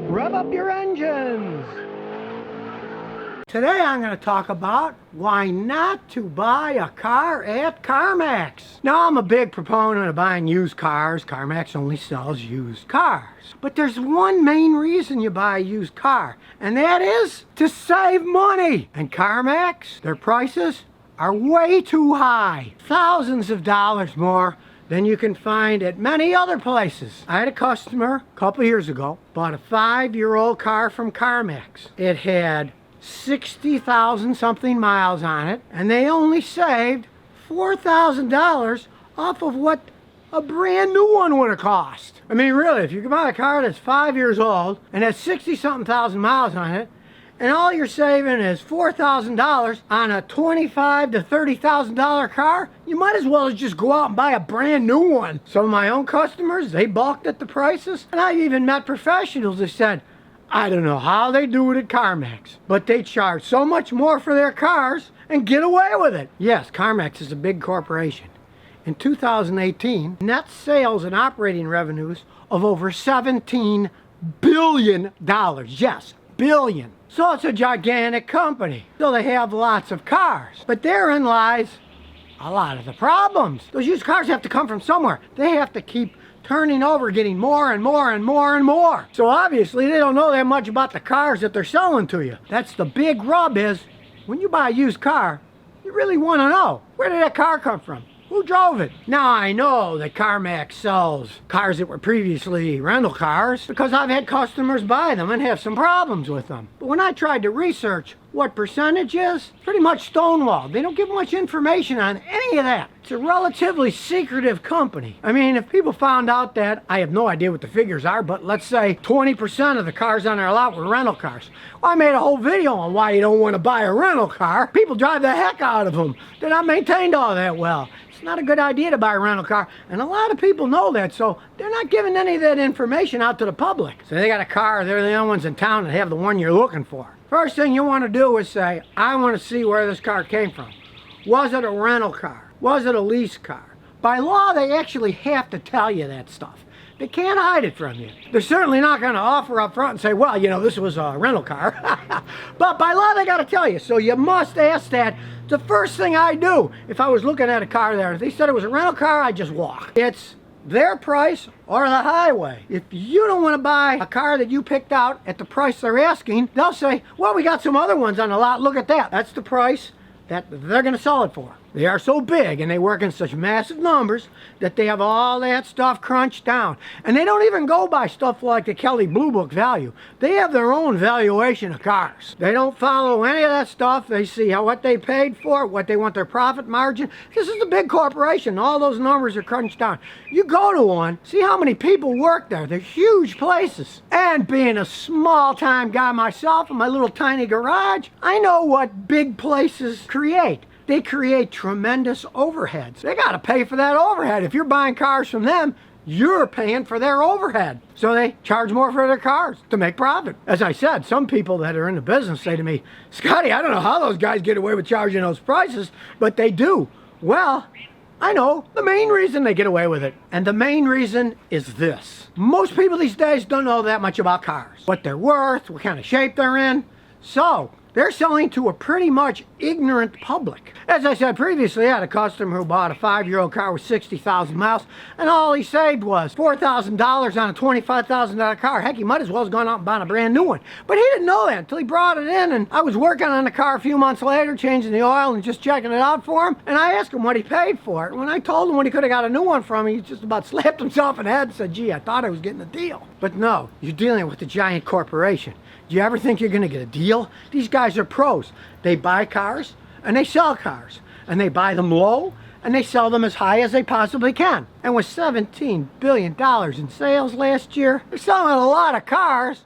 Rev up your engines! Today I'm going to talk about why not to buy a car at CarMax. Now, I'm a big proponent of buying used cars. CarMax only sells used cars. But there's one main reason you buy a used car, and that is to save money. And CarMax, their prices are way too high. Thousands of dollars more than you can find at many other places. I had a customer a couple years ago, bought a 5-year-old car from CarMax. It had 60,000 something miles on it, and they only saved $4,000 off of what a brand new one would have cost. I mean, really, if you can buy a car that's 5 years old and has 60 something thousand miles on it, and all you're saving is $4,000 on a $25,000 to $30,000 car, you might as well just go out and buy a brand new one. Some of my own customers, they balked at the prices, and I've even met professionals that said, I don't know how they do it at CarMax, but they charge so much more for their cars and get away with it. Yes, CarMax is a big corporation. In 2018, net sales and operating revenues of over $17 billion. Yes, billion. So it's a gigantic company. So they have lots of cars. But therein lies a lot of the problems. Those used cars have to come from somewhere. They have to keep turning over, getting more and more and more and more. So obviously they don't know that much about the cars that they're selling to you. That's the big rub, is when you buy a used car, you really want to know, where did that car come from? Who drove it? Now, I know that CarMax sells cars that were previously rental cars because I've had customers buy them and have some problems with them. But when I tried to research what percentage is, pretty much stonewalled. They don't give much information on any of that. It's a relatively secretive company. I mean, if people found out that, I have no idea what the figures are, but let's say 20% of the cars on our lot were rental cars. Well, I made a whole video on why you don't want to buy a rental car. People drive the heck out of them. They're not maintained all that well. It's not a good idea to buy a rental car, and a lot of people know that, so they're not giving any of that information out to the public. So they got a car, they're the only ones in town that have the one you're looking for. First thing you want to do is say, I want to see where this car came from. Was it a rental car? Was it a lease car? By law, they actually have to tell you that stuff. They can't hide it from you. They're certainly not going to offer up front and say, well, you know, this was a rental car. But by law, they got to tell you. So you must ask that. The first thing I do, if I was looking at a car there, if they said it was a rental car, I just walk. It's their price or the highway. If you don't want to buy a car that you picked out at the price they're asking, they'll say, well, we got some other ones on the lot. Look at that. That's the price that they're going to sell it for. They are so big and they work in such massive numbers that they have all that stuff crunched down. And they don't even go by stuff like the Kelley Blue Book value. They have their own valuation of cars. They don't follow any of that stuff. They see what they paid for, what they want their profit margin. This is a big corporation. All those numbers are crunched down. You go to one, see how many people work there. They're huge places. And being a small-time guy myself in my little tiny garage, I know what big places create. They create tremendous overheads. They got to pay for that overhead. If you're buying cars from them, you're paying for their overhead. So they charge more for their cars to make profit. As I said, some people that are in the business say to me, Scotty, I don't know how those guys get away with charging those prices, but they do. Well, I know the main reason they get away with it. And the main reason is this. Most people these days don't know that much about cars. What they're worth, what kind of shape they're in. So they're selling to a pretty much ignorant public. As I said previously, I had a customer who bought a 5-year-old car with 60,000 miles, and all he saved was $4,000 on a $25,000 car. Heck, he might as well have gone out and bought a brand new one. But he didn't know that until he brought it in, and I was working on the car a few months later, changing the oil and just checking it out for him, and I asked him what he paid for it. And when I told him what he could have got a new one from, he just about slapped himself in the head and said, gee, I thought I was getting a deal. But no, you're dealing with a giant corporation. Do you ever think you're going to get a deal? These guys are pros. They buy cars and they sell cars. And they buy them low and they sell them as high as they possibly can. And with $17 billion in sales last year, they're selling a lot of cars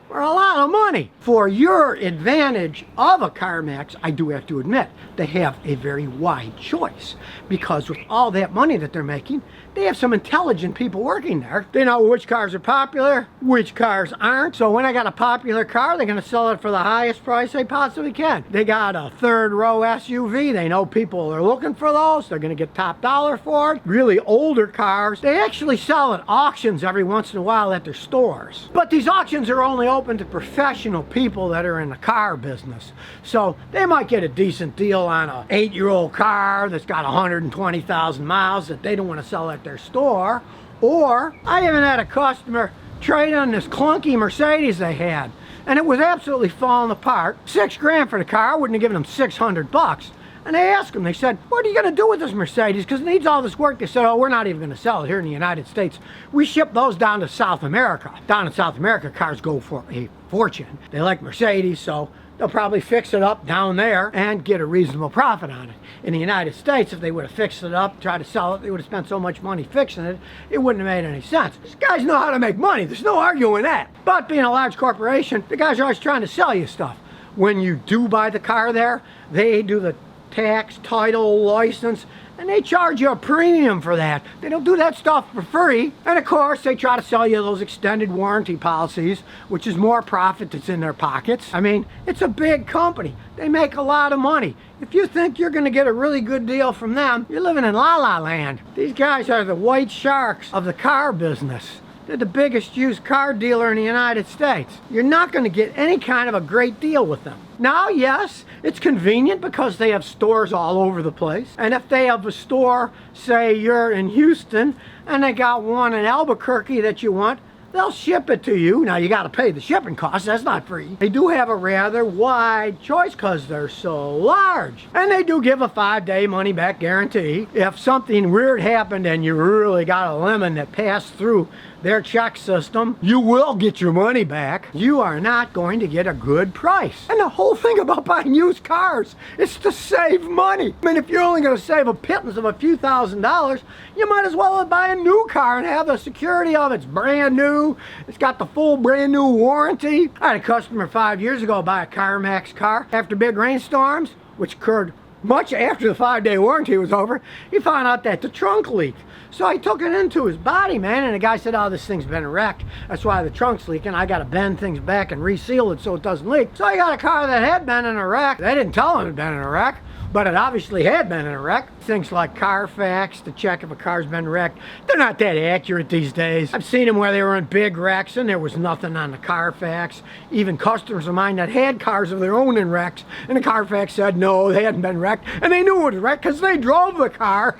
for a lot of money. For your advantage of a CarMax, I do have to admit, they have a very wide choice. Because with all that money that they're making, they have some intelligent people working there. They know which cars are popular, which cars aren't. So when I got a popular car, they're going to sell it for the highest price they possibly can. They got a third row SUV. They know people are looking for those. They're going to get top dollar for it. Really older cars, they actually sell at auctions every once in a while at their stores. But these auctions are only open to professional people that are in the car business. So they might get a decent deal on an 8-year-old car that's got 120,000 miles that they don't want to sell at their store. Or I even had a customer trade on this clunky Mercedes they had, and it was absolutely falling apart. $6 grand for the car. I wouldn't have given them $600. And they asked him, they said, what are you going to do with this Mercedes? Because it needs all this work. They said, oh, we're not even going to sell it here in the United States. We ship those down to South America. Down in South America, cars go for a fortune. They like Mercedes, so they'll probably fix it up down there and get a reasonable profit on it. In the United States, if they would have fixed it up, tried to sell it, they would have spent so much money fixing it, it wouldn't have made any sense. These guys know how to make money. There's no arguing that. But being a large corporation, the guys are always trying to sell you stuff. When you do buy the car there, they do the tax, title, license, and they charge you a premium for that. They don't do that stuff for free. And of course, they try to sell you those extended warranty policies, which is more profit that's in their pockets. I mean, it's a big company. They make a lot of money. If you think you're going to get a really good deal from them, you're living in la la land. These guys are the white sharks of the car business. They're the biggest used car dealer in the United States. You're not going to get any kind of a great deal with them. Now, yes, it's convenient because they have stores all over the place. And if they have a store, say you're in Houston, and they got one in Albuquerque that you want, they'll ship it to you. Now, you got to pay the shipping costs. That's not free. They do have a rather wide choice because they're so large. And they do give a 5-day money-back guarantee. If something weird happened and you really got a lemon that passed through their check system, you will get your money back. You are not going to get a good price. And the whole thing about buying used cars is to save money. I mean, if you're only going to save a pittance of a few $1,000s, you might as well buy a new car and have the security of it's brand new. It's got the full brand new warranty. I had a customer 5 years ago buy a CarMax car after big rainstorms, which occurred much after the 5-day warranty was over. He found out that the trunk leaked. So I took it into his body, man, and the guy said, oh, this thing's been wrecked. That's why the trunk's leaking. I got to bend things back and reseal it so it doesn't leak. So I got a car that had been in a wreck. They didn't tell him it had been in a wreck, but it obviously had been in a wreck. Things like Carfax to check if a car's been wrecked, they're not that accurate these days. I've seen them where they were in big wrecks and there was nothing on the Carfax. Even customers of mine that had cars of their own in wrecks, and the Carfax said no, they hadn't been wrecked, and they knew it was wrecked because they drove the car.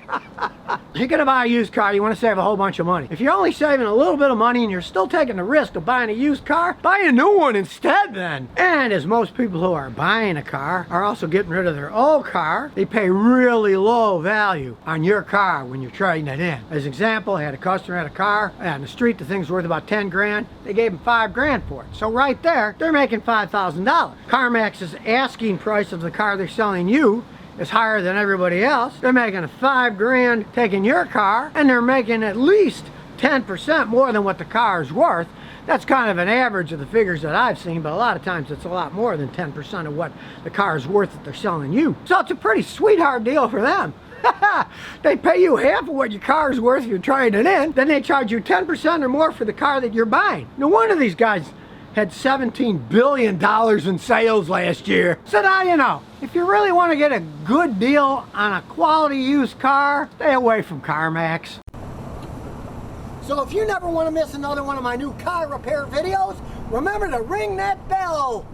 You're gonna buy a used car, you want to save a whole bunch of money. If you're only saving a little bit of money and you're still taking the risk of buying a used car, buy a new one instead then. And as most people who are buying a car are also getting rid of their old car, they pay really low value on your car when you're trading it in. As an example, I had a customer had a car on the street, the thing's worth about 10 grand. They gave him 5 grand for it. So right there, they're making $5,000. CarMax's asking price of the car they're selling you is higher than everybody else. They're making 5 grand taking your car, and they're making at least 10% more than what the car is worth. That's kind of an average of the figures that I've seen, but a lot of times it's a lot more than 10% of what the car is worth that they're selling you. So it's a pretty sweetheart deal for them. They pay you half of what your car is worth if you're trading it in, then they charge you 10% or more for the car that you're buying. No wonder these guys had $17 billion in sales last year. So now you know, if you really want to get a good deal on a quality used car, stay away from CarMax. So if you never want to miss another one of my new car repair videos, remember to ring that bell.